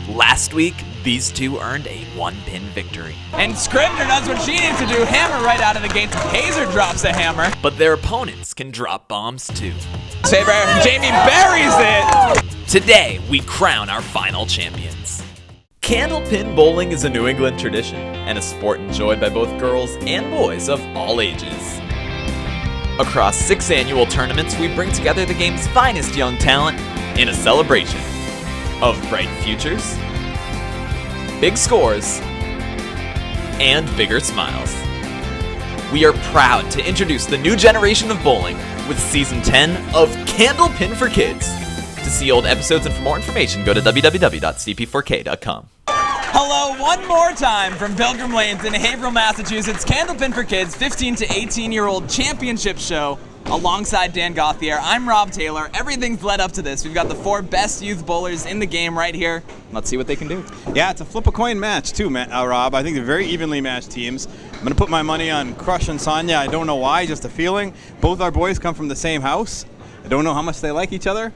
Last week, these two earned a one-pin victory. And Scribner does what she needs to do, hammer right out of the gate. Hazer drops a hammer. But their opponents can drop bombs too. Saber, Jamie buries it! Today, we crown our final champions. Candlepin bowling is a New England tradition and a sport enjoyed by both girls and boys of all ages. Across 6 annual tournaments, we bring together the game's finest young talent in a celebration of bright futures, big scores, and bigger smiles. We are proud to introduce the new generation of bowling with Season 10 of Candlepin for Kids. To see old episodes and for more information, go to www.cp4k.com. Hello, one more time from Pilgrim Lanes in Haverhill, Massachusetts. Candlepin for Kids, 15 to 18-year-old championship show. Alongside Dan Gauthier, I'm Rob Taylor. Everything's led up to this. We've got the 4 best youth bowlers in the game right here. Let's see what they can do. Yeah, it's a flip a coin match too, Rob. I think they're very evenly matched teams. I'm going to put my money on Crush and Sonya. I don't know why, just a feeling. Both our boys come from the same house. I don't know how much they like each other.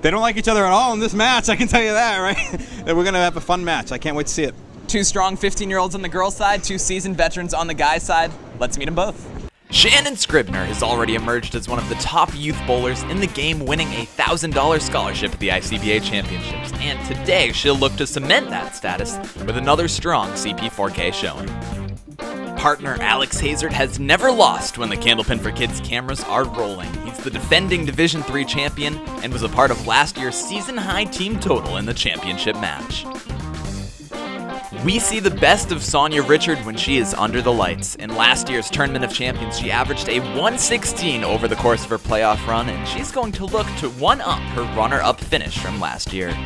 They don't like each other at all in this match, I can tell you that, right? We're going to have a fun match. I can't wait to see it. 2 strong 15-year-olds on the girls' side, 2 seasoned veterans on the guys' side. Let's meet them both. Shannon Scribner has already emerged as one of the top youth bowlers in the game, winning a $1,000 scholarship at the ICBA Championships, and today she'll look to cement that status with another strong CP4K showing. Partner Alex Hazard has never lost when the Candlepin for Kids cameras are rolling. He's the defending Division III champion and was a part of last year's season-high team total in the championship match. We see the best of Sonya Richard when she is under the lights. In last year's Tournament of Champions, she averaged a 116 over the course of her playoff run, and she's going to look to one-up her runner-up finish from last year.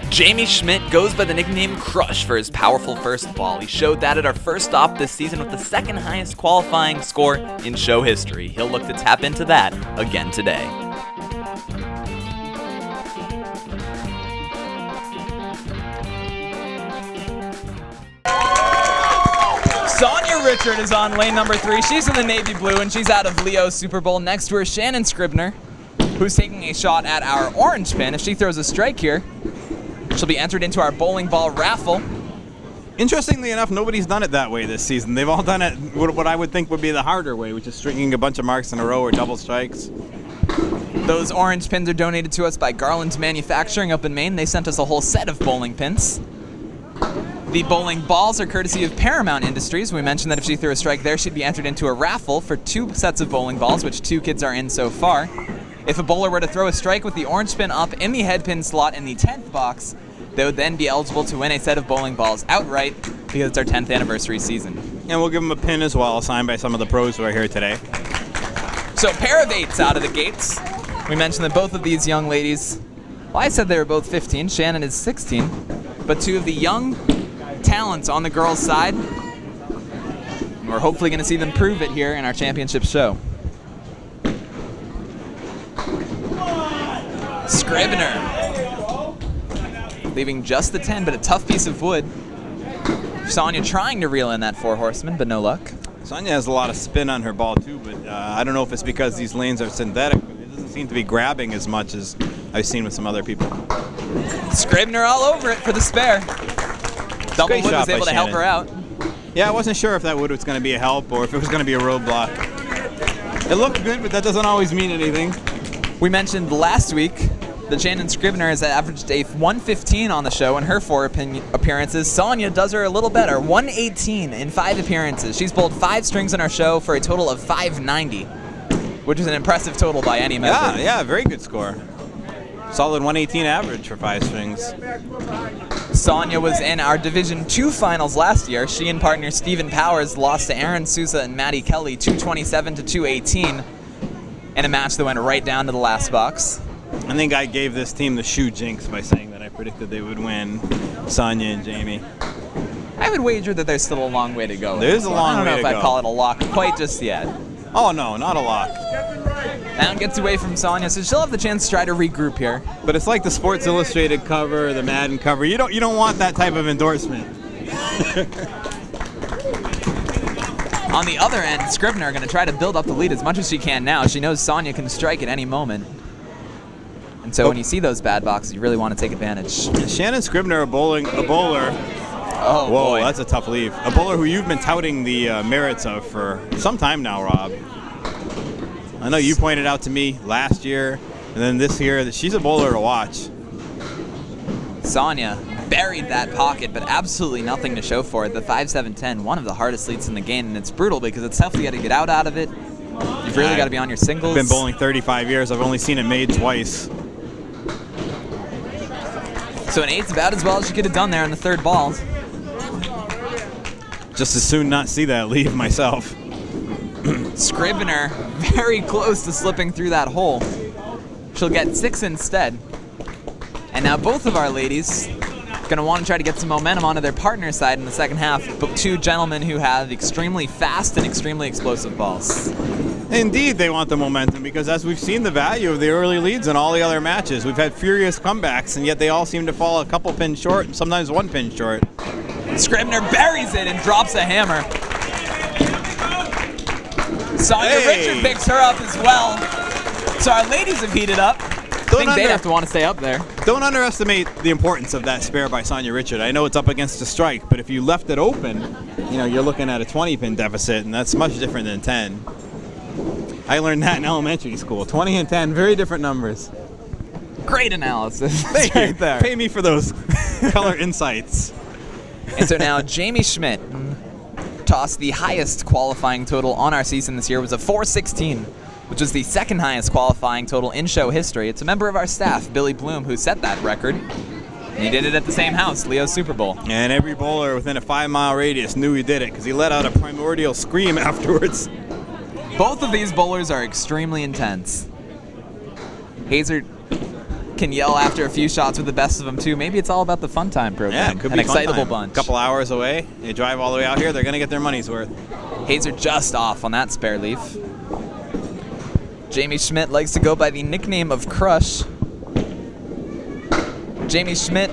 Jamie Schmidt goes by the nickname Crush for his powerful first ball. He showed that at our first stop this season with the 2nd highest qualifying score in show history. He'll look to tap into that again today. Sonya Richard is on lane number 3. She's in the navy blue, and she's out of Leo's Super Bowl. Next to her, Shannon Scribner, who's taking a shot at our orange pin. If she throws a strike here, she'll be entered into our bowling ball raffle. Interestingly enough, nobody's done it that way this season. They've all done it what I would think would be the harder way, which is stringing a bunch of marks in a row or double strikes. Those orange pins are donated to us by Garland's Manufacturing up in Maine. They sent us a whole set of bowling pins. The bowling balls are courtesy of Paramount Industries. We mentioned that if she threw a strike there, she'd be entered into a raffle for 2 sets of bowling balls, which 2 kids are in so far. If a bowler were to throw a strike with the orange pin up in the head pin slot in the 10th box, they would then be eligible to win a set of bowling balls outright because it's our 10th anniversary season. And we'll give them a pin as well, signed by some of the pros who are here today. So pair of 8s out of the gates. We mentioned that both of these young ladies, well, I said they were both 15. Shannon is 16. But 2 of the young talents on the girls' side. And we're hopefully going to see them prove it here in our championship show. Scribner leaving just the 10, but a tough piece of wood. Sonya trying to reel in that 4 horsemen, but no luck. Sonya has a lot of spin on her ball too, but I don't know if it's because these lanes are synthetic. It doesn't seem to be grabbing as much as I've seen with some other people. Scribner all over it for the spare. Double wood was able to help her out. Yeah, I wasn't sure if that wood was going to be a help or if it was going to be a roadblock. It looked good, but that doesn't always mean anything. We mentioned last week that Shannon Scribner has averaged a 115 on the show in her 4 appearances. Sonya does her a little better, 118 in 5 appearances. She's bowled 5 strings on our show for a total of 590, which is an impressive total by any measure. Yeah, very good score. Solid 118 average for 5 strings. Sonya was in our Division II finals last year. She and partner Stephen Powers lost to Aaron Sousa and Maddie Kelly 227 to 218 in a match that went right down to the last box. I think I gave this team the shoe jinx by saying that I predicted they would win, Sonya and Jamie. I would wager that there's still a long way to go. There's a long way to go. I don't know if I'd call it a lock quite just yet. Oh no, not a lock. Down gets away from Sonya, so she'll have the chance to try to regroup here. But it's like the Sports Illustrated cover, the Madden cover. You don't want that type of endorsement. On the other end, Scribner going to try to build up the lead as much as she can now. She knows Sonya can strike at any moment. And So when you see those bad boxes, you really want to take advantage. Shannon Scribner, a bowler. Oh, Whoa, boy. that's a tough leave. A bowler who you've been touting the merits of for some time now, Rob. I know you pointed out to me last year and then this year that she's a bowler to watch. Sonya buried that pocket, but absolutely nothing to show for it. The 5-7-10, one of the hardest leads in the game, and it's brutal because it's tough to get out of it. You've really got to be on your singles. I've been bowling 35 years. I've only seen it made twice. So an 8's about as well as you could have done there on the third ball. Just as soon not see that leave myself. Scribner very close to slipping through that hole. She'll get 6 instead. And now both of our ladies going to want to try to get some momentum onto their partner side in the second half, but two gentlemen who have extremely fast and extremely explosive balls. Indeed, they want the momentum because as we've seen the value of the early leads in all the other matches, we've had furious comebacks, and yet they all seem to fall a couple pins short, and sometimes 1 pin short. Scribner buries it and drops a hammer. Sonya Richard picks her up as well. So our ladies have heated up. I think they'd have to want to stay up there. Don't underestimate the importance of that spare by Sonya Richard. I know it's up against a strike, but if you left it open, you're looking at a 20-pin deficit, and that's much different than 10. I learned that in elementary school. 20 and 10, very different numbers. Great analysis. Thank you. Right there. Pay me for those color insights. And so now Jamie Schmidt tossed the highest qualifying total on our season this year. It was a 416, which was the second highest qualifying total in show history. It's a member of our staff, Billy Bloom, who set that record. And he did it at the same house, Leo's Super Bowl. And every bowler within a 5-mile radius knew he did it because he let out a primordial scream afterwards. Both of these bowlers are extremely intense. Hazard can yell after a few shots with the best of them too. Maybe it's all about the fun time program. Yeah, it could An be fun excitable time. bunch. A couple hours away, they drive all the way out here, they're going to get their money's worth. Hazard just off on that spare leaf. Jamie Schmidt likes to go by the nickname of Crush. Jamie Schmidt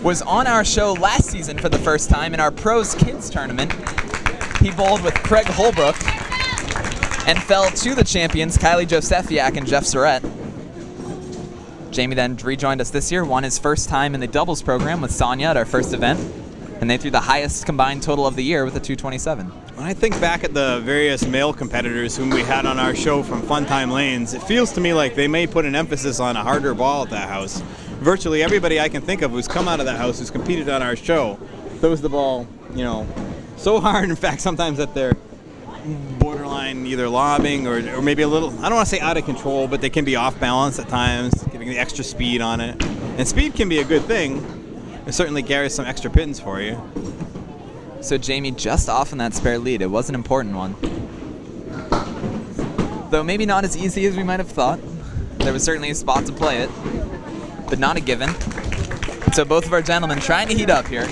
was on our show last season for the first time in our Pros Kids tournament. He bowled with Craig Holbrook and fell to the champions, Kylie Josefiak and Jeff Surratt. Jamie then rejoined us this year, won his first time in the doubles program with Sonya at our first event, and they threw the highest combined total of the year with a 227. When I think back at the various male competitors whom we had on our show from Funtime Lanes, it feels to me like they may put an emphasis on a harder ball at that house. Virtually everybody I can think of who's come out of that house who's competed on our show throws the ball, so hard, in fact, sometimes that they're borderline either lobbing or maybe a little, I don't want to say out of control, but they can be off balance at times, giving the extra speed on it. And speed can be a good thing. It certainly carries some extra pins for you. So Jamie just off in that spare lead. It was an important one. Though maybe not as easy as we might have thought. There was certainly a spot to play it, but not a given. So both of our gentlemen trying to heat up here.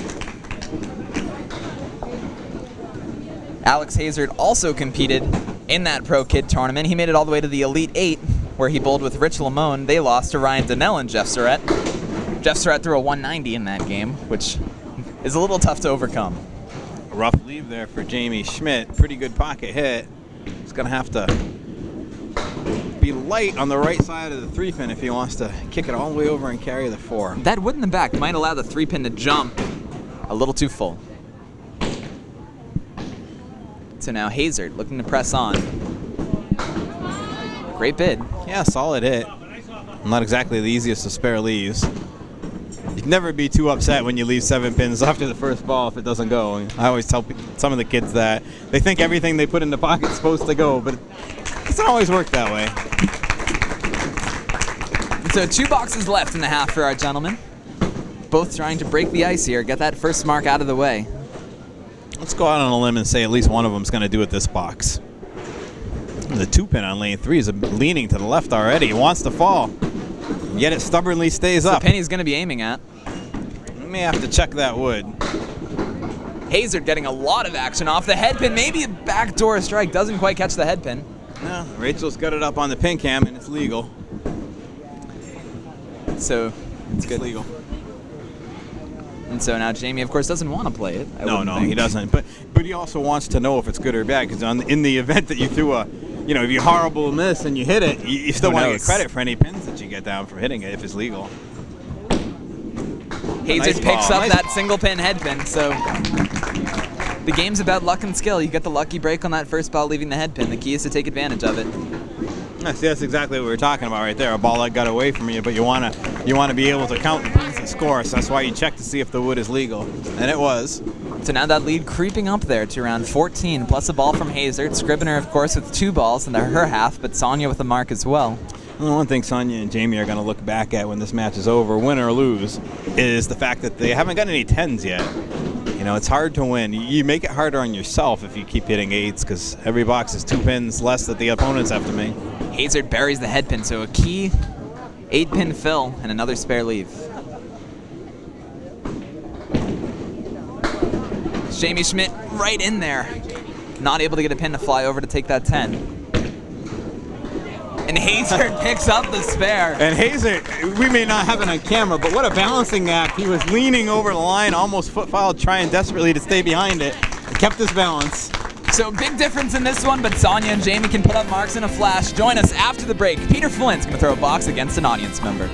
Alex Hazard also competed in that Pro Kid tournament. He made it all the way to the Elite 8, where he bowled with Rich Lamone. They lost to Ryan Donnell and Jeff Surratt. Jeff Surratt threw a 190 in that game, which is a little tough to overcome. A rough leave there for Jamie Schmidt. Pretty good pocket hit. He's going to have to be light on the right side of the 3-pin if he wants to kick it all the way over and carry the 4. That wood in the back might allow the 3-pin to jump a little too full. So now Hazard looking to press on. Great bid. Yeah, solid hit. Not exactly the easiest of spare leaves. You can never be too upset when you leave 7 pins after the first ball if it doesn't go. I always tell some of the kids that. They think everything they put in the pocket is supposed to go, but it doesn't always work that way. So 2 boxes left in the half for our gentlemen. Both trying to break the ice here, get that first mark out of the way. Let's go out on a limb and say at least one of them is going to do it this box. The 2-pin on lane 3 is leaning to the left already. He wants to fall, yet it stubbornly stays up. The pin he's going to be aiming at. We may have to check that wood. Hazard getting a lot of action off the head pin. Maybe a backdoor strike. Doesn't quite catch the head pin. No, Rachel's got it up on the pin cam, and it's legal. So it's good. Legal. And so now Jamie, of course, doesn't want to play it. No, he doesn't. But he also wants to know if it's good or bad, because in the event that you threw a, if you horrible miss and you hit it, you still want to get credit for any pins that you get down from hitting it if it's legal. Hazard Nice picks ball, up nice that ball. single pin head pin, so the game's about luck and skill. You get the lucky break on that first ball leaving the head pin. The key is to take advantage of it. That's exactly what we were talking about right there. A ball that got away from you, but you want to be able to count the pins and score. So that's why you check to see if the wood is legal, and it was. So now that lead creeping up there to around 14, plus a ball from Hazard. Scribner, of course, with 2 balls in her half, but Sonya with a mark as well. Well, one thing Sonya and Jamie are going to look back at when this match is over, win or lose, is the fact that they haven't gotten any 10s yet. You know, it's hard to win. You make it harder on yourself if you keep hitting 8s, because every box is 2 pins less that the opponents have to make. Hazard buries the head pin, so a key 8-pin fill and another spare leave. Jamie Schmidt right in there. Not able to get a pin to fly over to take that 10. And Hazard picks up the spare. And Hazard, we may not have it on camera, but what a balancing act. He was leaning over the line, almost foot fouled, trying desperately to stay behind it. He kept his balance. So big difference in this one, but Sonya and Jamie can put up marks in a flash. Join us after the break. Peter Flint's going to throw a box against an audience member.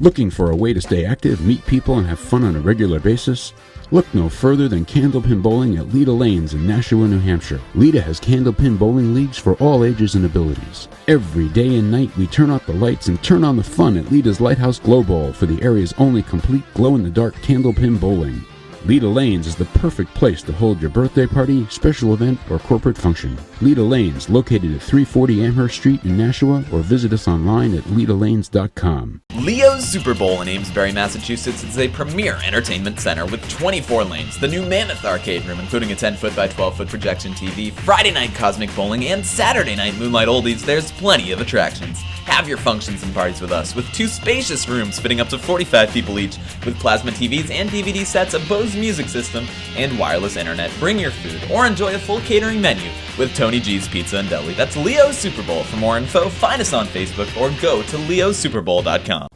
Looking for a way to stay active, meet people, and have fun on a regular basis? Look no further than Candlepin Bowling at Leda Lanes in Nashua, New Hampshire. Leda has Candlepin bowling leagues for all ages and abilities. Every day and night, we turn out the lights and turn on the fun at Leda's Lighthouse Glow Bowl for the area's only complete glow-in-the-dark candlepin bowling. Leda Lanes is the perfect place to hold your birthday party, special event, or corporate function. Leda Lanes, located at 340 Amherst Street in Nashua, or visit us online at ledalanes.com. Leo's Super Bowl in Amesbury, Massachusetts is a premier entertainment center with 24 lanes, the new Mammoth arcade room including a 10-foot by 12-foot projection TV, Friday night cosmic bowling, and Saturday night moonlight oldies. There's plenty of attractions. Have your functions and parties with us with 2 spacious rooms fitting up to 45 people each with plasma TVs and DVD sets, a Bose music system, and wireless internet. Bring your food or enjoy a full catering menu with Tony G's Pizza and Deli. That's Leo's Super Bowl. For more info, find us on Facebook or go to leosuperbowl.com.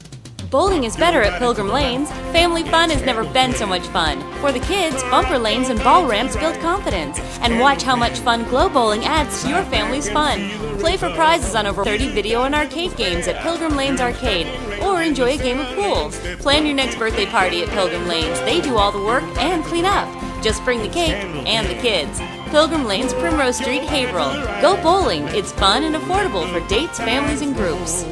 Bowling is better at Pilgrim Lanes. Family fun has never been so much fun. For the kids, bumper lanes and ball ramps build confidence. And watch how much fun Glow Bowling adds to your family's fun. Play for prizes on over 30 video and arcade games at Pilgrim Lanes Arcade, or enjoy a game of pool. Plan your next birthday party at Pilgrim Lanes. They do all the work and clean up. Just bring the cake and the kids. Pilgrim Lanes, Primrose Street, Haverhill. Go bowling. It's fun and affordable for dates, families, and groups.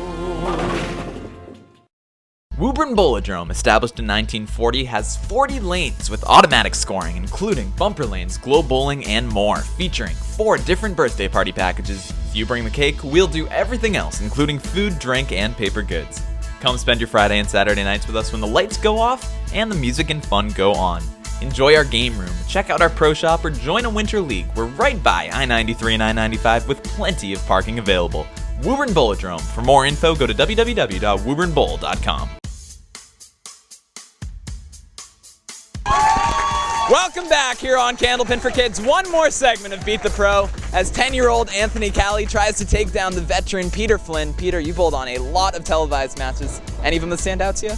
Woburn Bowlodrome, established in 1940, has 40 lanes with automatic scoring, including bumper lanes, glow bowling, and more, featuring 4 different birthday party packages. If you bring the cake, we'll do everything else, including food, drink, and paper goods. Come spend your Friday and Saturday nights with us when the lights go off and the music and fun go on. Enjoy our game room, check out our pro shop, or join a winter league. We're right by I-93 and I-95 with plenty of parking available. Woburn Bowlodrome. For more info, go to www.woburnbowl.com. Welcome back here on Candlepin for Kids. One more segment of Beat the Pro as 10-year-old Anthony Callie tries to take down the veteran Peter Flynn. Peter, you bowled on a lot of televised matches. Any of them that stand out to you?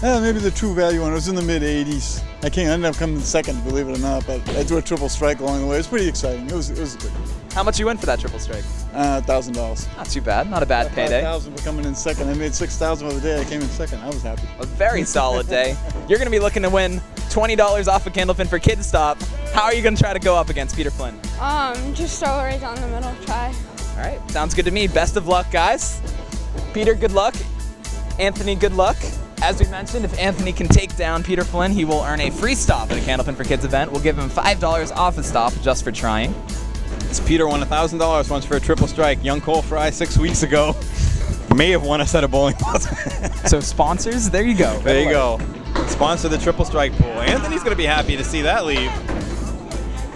Maybe the True Value one. It was in the mid-'80s. I ended up coming second, believe it or not, but I threw a triple strike along the way. It was pretty exciting. It was good. How much you win for that triple strike? $1,000. Not too bad. Not a bad payday. $5,000 for coming in second. I made $6,000 for the day I came in second. I was happy. A very solid day. You're going to be looking to win $20 off of Candlepin for Kids Stop. How are you going to try to go up against Peter Flynn? Just throw it right down the middle, try. All right, sounds good to me. Best of luck, guys. Peter, good luck. Anthony, good luck. As we mentioned, if Anthony can take down Peter Flynn, he will earn a free stop at a Candlepin for Kids event. We'll give him $5 off a stop just for trying. Peter won $1,000 once for a triple strike. Young Cole Fry 6 weeks ago may have won a set of bowling balls. So sponsors, there you go. There you go. Sponsor the triple strike pool. Anthony's going to be happy to see that leave.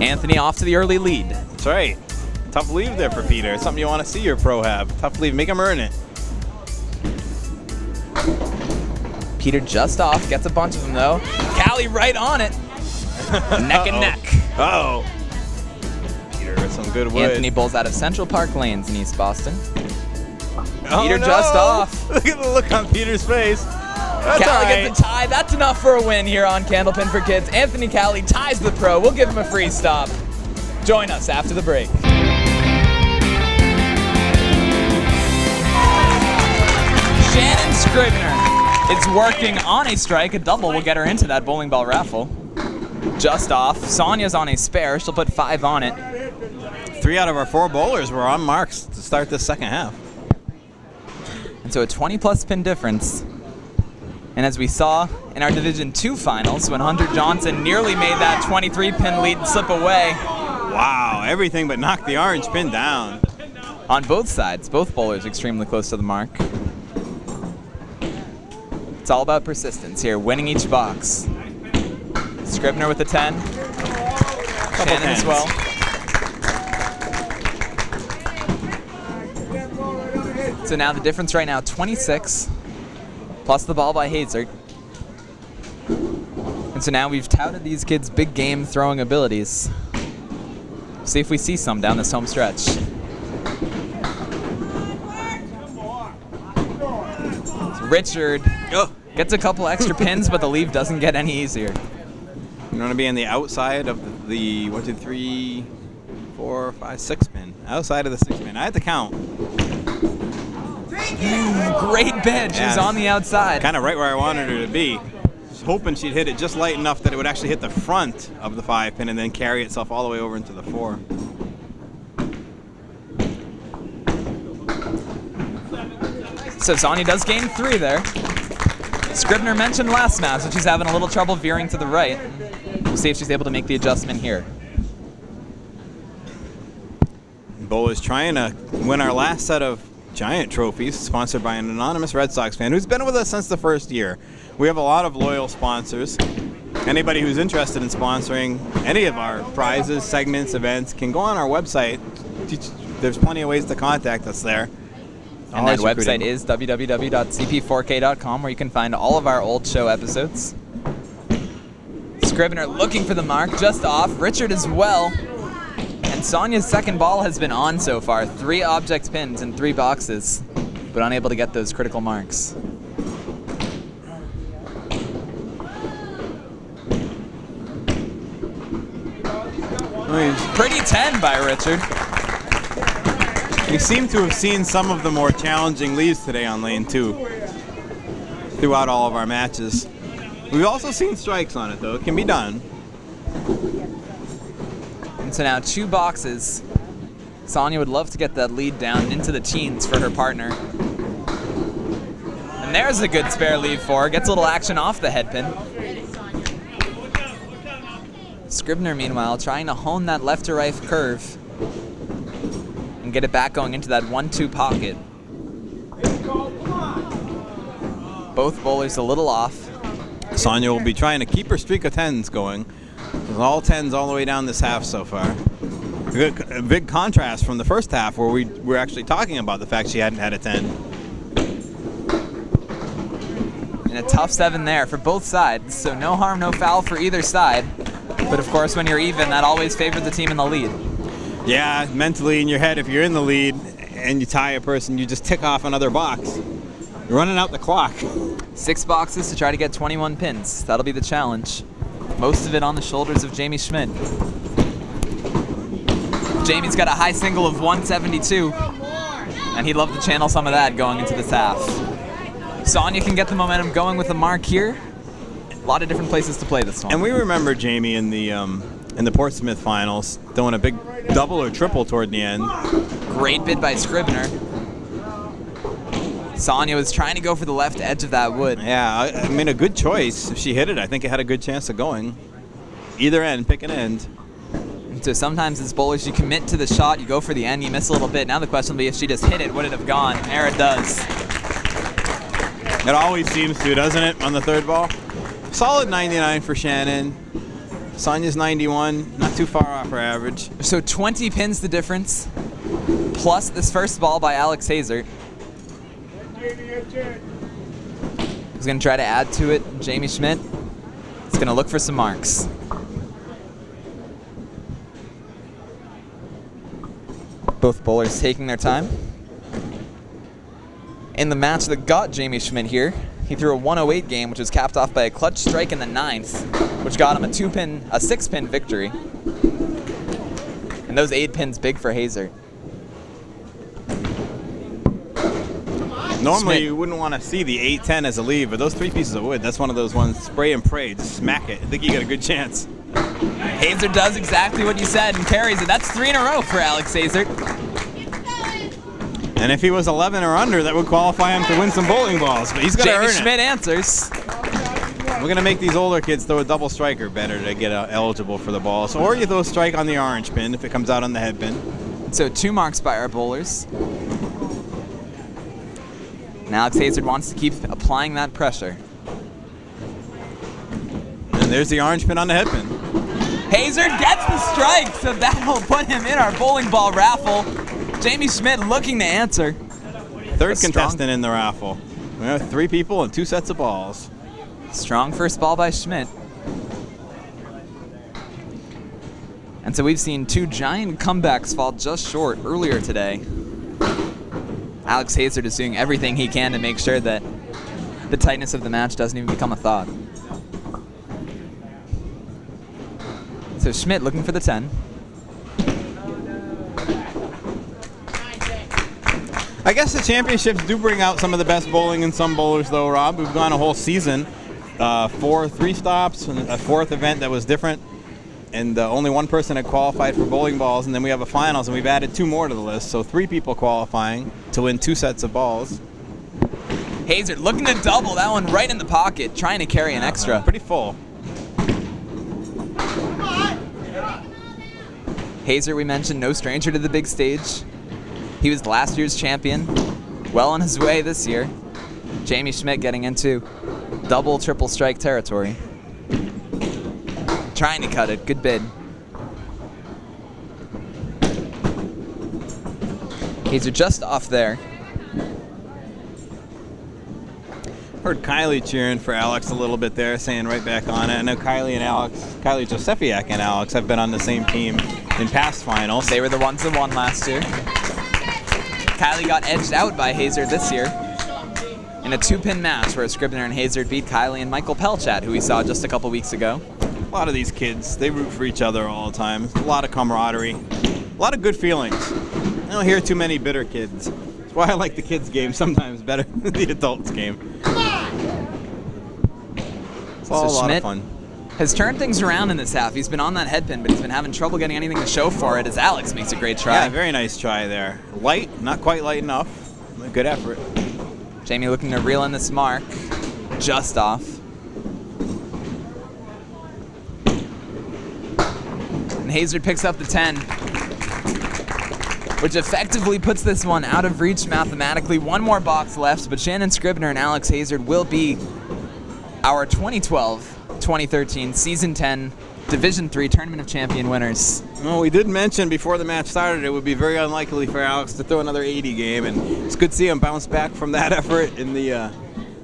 Anthony off to the early lead. That's right. Tough leave there for Peter. It's something you want to see your pro have. Tough leave. Make him earn it. Peter just off, gets a bunch of them though. Callie right on it. Neck and neck. Uh-oh. Peter with some good wood. Anthony bowls out of Central Park Lanes in East Boston. Oh, Peter no. just off. Look at the look on Peter's face. Callie all right. gets a tie. That's enough for a win here on Candlepin for Kids. Anthony Callie ties the pro. We'll give him a free stop. Join us after the break. Shannon Scribner is working on a strike. A double will get her into that bowling ball raffle. Just off. Sonya's on a spare. She'll put 5 on it. 3 out of our 4 bowlers were on marks to start this second half. And so a 20-plus pin difference. And as we saw in our Division II finals, when Hunter Johnson nearly made that 23-pin lead slip away. Wow, everything but knocked the orange pin down. On both sides, both bowlers extremely close to the mark. It's all about persistence here, winning each box. Scribner with a 10. Shannon as well. So now the difference right now, 26, plus the ball by Hazard. And so now we've touted these kids' big game throwing abilities. See if we see some down this home stretch. So Richard gets a couple extra pins, but the leave doesn't get any easier. You want to be on the outside of the 1, 2, 3, 4, 5, 6 pin. Outside of the 6 pin. I had to count. Great bid. She's on the outside. Kind of right where I wanted her to be. Just hoping she'd hit it just light enough that it would actually hit the front of the 5 pin and then carry itself all the way over into the 4. So Sonya does gain 3 there. Scribner mentioned last match that she's having a little trouble veering to the right. We'll see if she's able to make the adjustment here. Bowlers trying to win our last set of giant trophies, sponsored by an anonymous Red Sox fan who's been with us since the first year. We have a lot of loyal sponsors. Anybody who's interested in sponsoring any of our prizes, segments, events can go on our website. There's plenty of ways to contact us there. And that website is www.cp4k.com, where you can find all of our old show episodes. Scribner looking for the mark, just off. Richard as well. And Sonya's second ball has been on so far. 3 object pins in 3 boxes, but unable to get those critical marks. Pretty 10 by Richard. We seem to have seen some of the more challenging leaves today on lane 2 throughout all of our matches. We've also seen strikes on it, though. It can be done. And so now 2 boxes. Sonya would love to get that lead down into the teens for her partner. And there's a good spare leave for her. Gets a little action off the head pin. Scribner, meanwhile, trying to hone that left to right curve and get it back going into that 1-2 pocket. Both bowlers a little off. Sonya will be trying to keep her streak of 10s going. There's all 10s all the way down this half so far. A big contrast from the first half where we were actually talking about the fact she hadn't had a 10. And a tough 7 there for both sides, so no harm, no foul for either side. But of course, when you're even, that always favors the team in the lead. Yeah, mentally in your head, if you're in the lead and you tie a person, you just tick off another box. You're running out the clock. 6 boxes to try to get 21 pins. That'll be the challenge. Most of it on the shoulders of Jamie Schmidt. Jamie's got a high single of 172, and he'd love to channel some of that going into this half. Sonya can get the momentum going with a mark here. A lot of different places to play this one. And we remember Jamie in the Portsmouth finals throwing a big double or triple toward the end. Great bid by Scribner. Sonya was trying to go for the left edge of that wood. Yeah, I mean, a good choice. If she hit it, I think it had a good chance of going. Either end, pick an end. And so sometimes as bowlers, you commit to the shot, you go for the end, you miss a little bit. Now the question will be if she just hit it, would it have gone? There it does. It always seems to, doesn't it, on the third ball? Solid 99 for Shannon. Sonya's 91, not too far off her average. So 20 pins the difference, plus this first ball by Alex Hazard. He's going to try to add to it. Jamie Schmidt is going to look for some marks. Both bowlers taking their time. In the match that got Jamie Schmidt here, He threw a 108 game, which was capped off by a clutch strike in the 9th, which got him a 6-pin victory. And those 8 pins big for Hazard. Normally, Schmidt. you wouldn't want to see the 8-10 as a lead, but those 3 pieces of wood, that's one of those ones, spray and pray, just smack it. I think you got a good chance. Hazard does exactly what you said and carries it. That's 3 in a row for Alex Hazard. And if he was 11 or under, that would qualify him to win some bowling balls, but he's got to earn Jamie it. Schmidt answers. We're going to make these older kids throw a double striker better to get eligible for the balls. Or you throw a strike on the orange pin if it comes out on the head pin. So 2 marks by our bowlers. And Alex Hazard wants to keep applying that pressure. And there's the orange pin on the head pin. Hazard gets the strike, so that'll put him in our bowling ball raffle. Jamie Schmidt looking to answer. Third contestant in the raffle. We have 3 people and 2 sets of balls. Strong first ball by Schmidt. And so we've seen 2 giant comebacks fall just short earlier today. Alex Hazard is doing everything he can to make sure that the tightness of the match doesn't even become a thought. So Schmidt looking for the 10. I guess the championships do bring out some of the best bowling in some bowlers, though, Rob. We've gone a whole season, 4 3-stops, and a 4th event that was different, and only 1 person had qualified for bowling balls, and then we have a finals, and we've added 2 more to the list, so 3 people qualifying to win 2 sets of balls. Hazard looking to double that one right in the pocket, trying to carry an extra. Pretty full. Hazard, we mentioned, no stranger to the big stage. He was last year's champion, well on his way this year. Jamie Schmidt getting into double, triple strike territory. Trying to cut it, good bid. Hazard just off there. Heard Kylie cheering for Alex a little bit there, saying right back on it. I know Kylie Josefiak and Alex have been on the same team in past finals. They were the ones that won last year. Kylie got edged out by Hazard this year in a 2-pin match where Scribner and Hazard beat Kylie and Michael Pelchat, who we saw just a couple weeks ago. A lot of these kids, they root for each other all the time. A lot of camaraderie, a lot of good feelings. I don't hear too many bitter kids. That's why I like the kids' game sometimes better than the adults' game. It's all a lot of fun. Has turned things around in this half. He's been on that head pin, but he's been having trouble getting anything to show for it as Alex makes a great try. Yeah, very nice try there. Light, not quite light enough. Good effort. Jamie looking to reel in this mark. Just off. And Hazard picks up the 10, which effectively puts this one out of reach mathematically. 1 more box left, but Shannon Scribner and Alex Hazard will be our 2012-2013 Season 10 Division 3 Tournament of Champion winners. Well, we did mention before the match started it would be very unlikely for Alex to throw another 80 game, and it's good to see him bounce back from that effort in the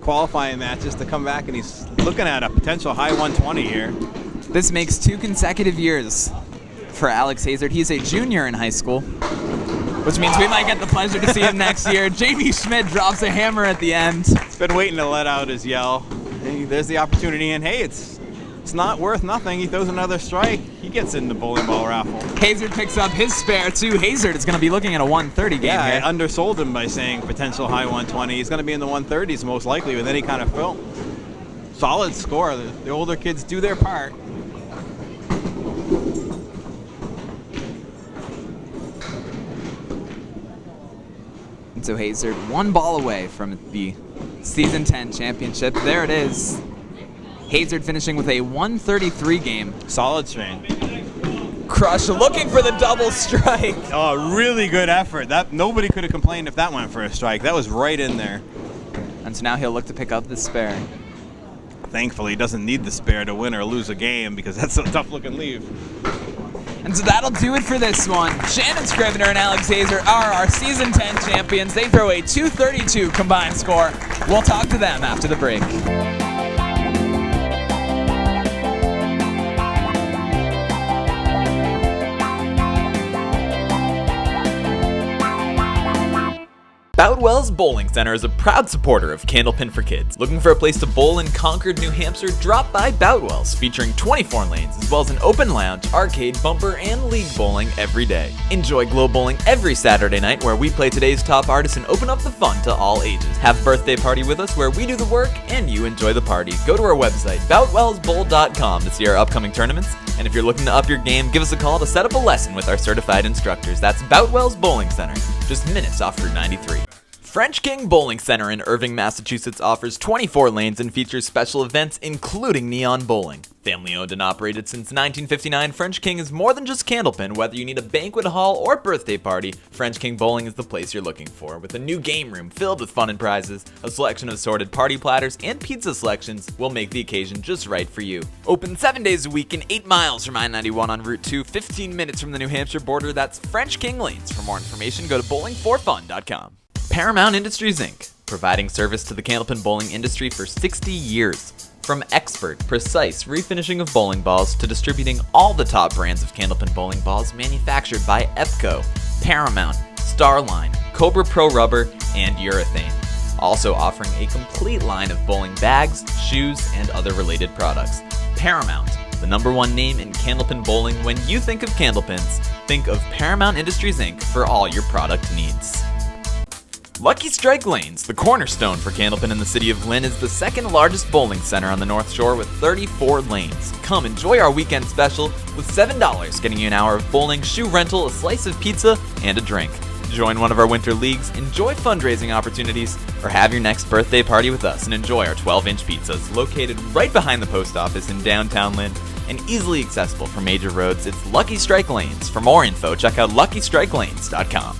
qualifying matches to come back, and he's looking at a potential high 120 here. This makes 2 consecutive years for Alex Hazard. He's a junior in high school, which means we might get the pleasure to see him next year. Jamie Schmidt drops a hammer at the end. He's been waiting to let out his yell. Hey, there's the opportunity, and hey, it's not worth nothing. He throws another strike. He gets in the bowling ball raffle. Hazard picks up his spare too. Hazard is going to be looking at a 130 game yeah, here. I undersold him by saying potential high 120. He's going to be in the 130s most likely with any kind of fill. Solid score. The older kids do their part. And so Hazard 1 ball away from the Season 10 championship. There it is. Hazard finishing with a 133 game. Solid strain. Crush looking for the double strike. Oh, really good effort. Nobody could have complained if that went for a strike. That was right in there. And so now he'll look to pick up the spare. Thankfully, he doesn't need the spare to win or lose a game because that's a tough-looking leave. And so that'll do it for this one. Shannon Scribner and Alex Hazard are our Season 10 champions. They throw a 232 combined score. We'll talk to them after the break. Boutwell's Bowling Center is a proud supporter of Candlepin for Kids. Looking for a place to bowl in Concord, New Hampshire? Drop by Boutwell's, featuring 24 lanes as well as an open lounge, arcade, bumper, and league bowling every day. Enjoy Glow Bowling every Saturday night, where we play today's top artists and open up the fun to all ages. Have a birthday party with us where we do the work and you enjoy the party. Go to our website, boutwellsbowl.com, to see our upcoming tournaments. And if you're looking to up your game, give us a call to set up a lesson with our certified instructors. That's Boutwell's Bowling Center, just minutes off Route 93. French King Bowling Center in Irving, Massachusetts offers 24 lanes and features special events including neon bowling. Family owned and operated since 1959, French King is more than just Candlepin. Whether you need a banquet hall or birthday party, French King Bowling is the place you're looking for. With a new game room filled with fun and prizes, a selection of assorted party platters, and pizza selections will make the occasion just right for you. Open 7 days a week and 8 miles from I-91 on Route 2, 15 minutes from the New Hampshire border. That's French King Lanes. For more information, go to bowlingforfun.com. Paramount Industries Inc., providing service to the Candlepin bowling industry for 60 years. From expert, precise refinishing of bowling balls to distributing all the top brands of Candlepin bowling balls manufactured by Epco, Paramount, Starline, Cobra Pro Rubber, and Urethane. Also offering a complete line of bowling bags, shoes, and other related products. Paramount, the #1 name in Candlepin bowling. When you think of Candlepins, think of Paramount Industries Inc. for all your product needs. Lucky Strike Lanes, the cornerstone for Candlepin in the city of Lynn, is the second largest bowling center on the North Shore with 34 lanes. Come enjoy our weekend special with $7, getting you an hour of bowling, shoe rental, a slice of pizza, and a drink. Join one of our winter leagues, enjoy fundraising opportunities, or have your next birthday party with us and enjoy our 12-inch pizzas. Located right behind the post office in downtown Lynn and easily accessible from major roads, it's Lucky Strike Lanes. For more info, check out luckystrikelanes.com.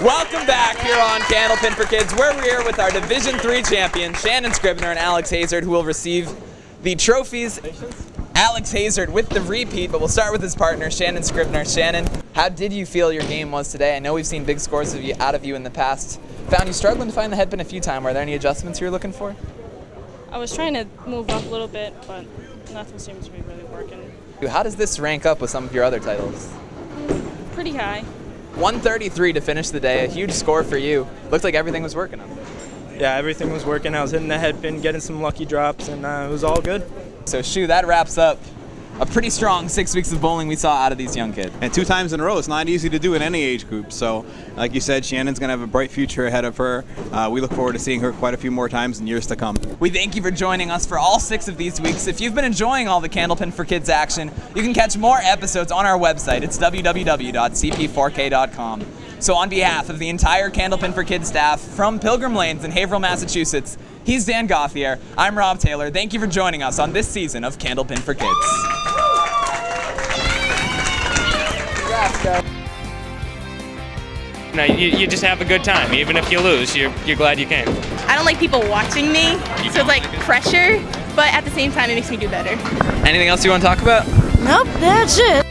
Welcome back here on Candlepin for Kids. We're here with our Division III champion, Shannon Scribner and Alex Hazard, who will receive the trophies. Alex Hazard with the repeat, but we'll start with his partner, Shannon Scribner. Shannon, how did you feel your game was today? I know we've seen big scores out of you in the past. Found you struggling to find the headpin a few times. Were there any adjustments you were looking for? I was trying to move up a little bit, but nothing seems to be really working. How does this rank up with some of your other titles? Pretty high. 133 to finish the day, a huge score for you. Looked like everything was working on it. Yeah, everything was working. I was hitting the headpin, getting some lucky drops, and it was all good. So, Shu, that wraps up a pretty strong 6 weeks of bowling we saw out of these young kids. And 2 times in a row, it's not easy to do in any age group. So, like you said, Shannon's going to have a bright future ahead of her. We look forward to seeing her quite a few more times in years to come. We thank you for joining us for all 6 of these weeks. If you've been enjoying all the Candlepin for Kids action, you can catch more episodes on our website. It's www.cp4k.com. So on behalf of the entire Candlepin for Kids staff from Pilgrim Lanes in Haverhill, Massachusetts, he's Dan Gauthier. I'm Rob Taylor. Thank you for joining us on this season of Candlepin for Kids. No, you just have a good time. Even if you lose, you're glad you came. I don't like people watching me, so it's like pressure, but at the same time it makes me do better. Anything else you want to talk about? Nope, that's it.